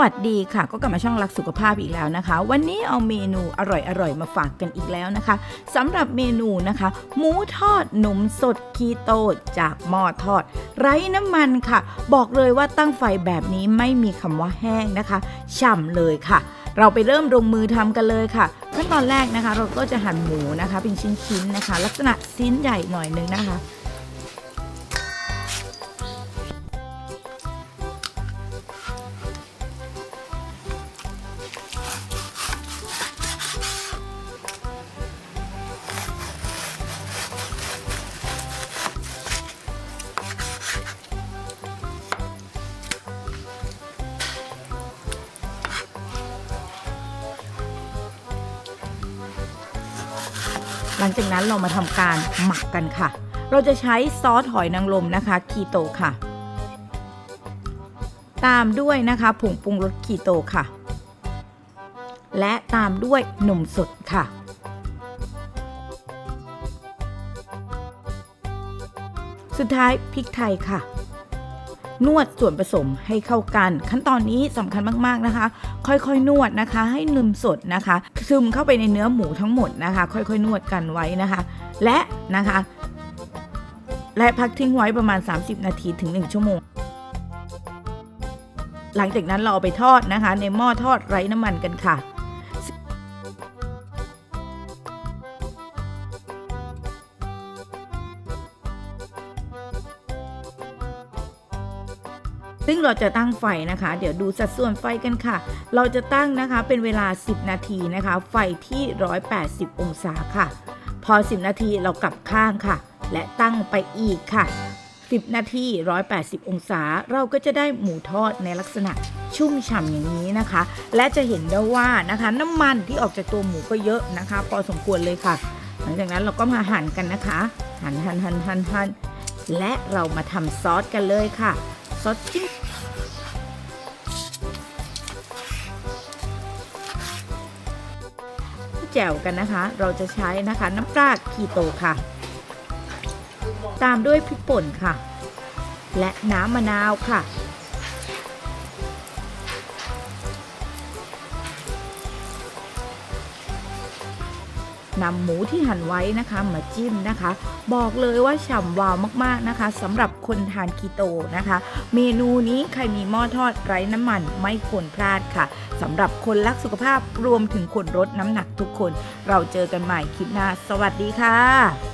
วัสดีค่ะก็กลับมาช่องรักสุขภาพอีกแล้วนะคะวันนี้เอาเมนูอร่อยมาฝากกันอีกแล้วนะคะสำหรับเมนูนะคะหมูทอดนมสดคีโตจากหม้อทอดไร้น้ำมันค่ะบอกเลยว่าตั้งไฟแบบนี้ไม่มีคำว่าแห้งนะคะฉ่ำเลยค่ะเราไปเริ่มลงมือทำกันเลยค่ะขั้นตอนแรกนะคะเราก็จะหั่นหมูนะคะเป็นชิ้นๆนะคะลักษณะชิ้นใหญ่หน่อยนึงนะคะหลังจากนั้นเรามาทำการหมักกันค่ะเราจะใช้ซอสหอยนางรมนะคะคีโตค่ะตามด้วยนะคะผงปรุงรสคีโตค่ะและตามด้วยนมสดค่ะสุดท้ายพริกไทยค่ะนวดส่วนผสมให้เข้ากันขั้นตอนนี้สำคัญมากๆนะคะค่อยๆนวดนะคะให้นมสดนะคะซึมเข้าไปในเนื้อหมูทั้งหมดนะคะค่อยๆนวดกันไว้นะคะและพักทิ้งไว้ประมาณ30นาทีถึง1ชั่วโมงหลังจากนั้นเราเอาไปทอดนะคะในหม้อทอดไร้น้ำมันกันค่ะซึ่งเราจะตั้งไฟนะคะเดี๋ยวดูสัดส่วนไฟกันค่ะเราจะตั้งนะคะเป็นเวลา10นาทีนะคะไฟที่180องศาค่ะพอ10นาทีเรากลับข้างค่ะและตั้งไปอีกค่ะ10นาที180องศาเราก็จะได้หมูทอดในลักษณะชุ่มฉ่ำอย่างนี้นะคะและจะเห็นได้ว่านะคะน้ำมันที่ออกจากตัวหมูก็เยอะนะคะพอสมควรเลยค่ะหลังจากนั้นเราก็มาหั่นกันนะคะหั่นและเรามาทำซอสกันเลยค่ะซอสจิ้มแจ่วกันนะคะเราจะใช้นะคะน้ำปลาคีโตค่ะตามด้วยพริกป่นค่ะและน้ำมะนาวค่ะนำหมูที่หั่นไว้นะคะมาจิ้มนะคะบอกเลยว่าฉ่ำวาวมากๆนะคะสำหรับคนทานคีโตนะคะเมนูนี้ใครมีหม้อทอดไร้น้ำมันไม่ควรพลาดค่ะสำหรับคนรักสุขภาพรวมถึงคนลดน้ำหนักทุกคนเราเจอกันใหม่คลิปหน้าสวัสดีค่ะ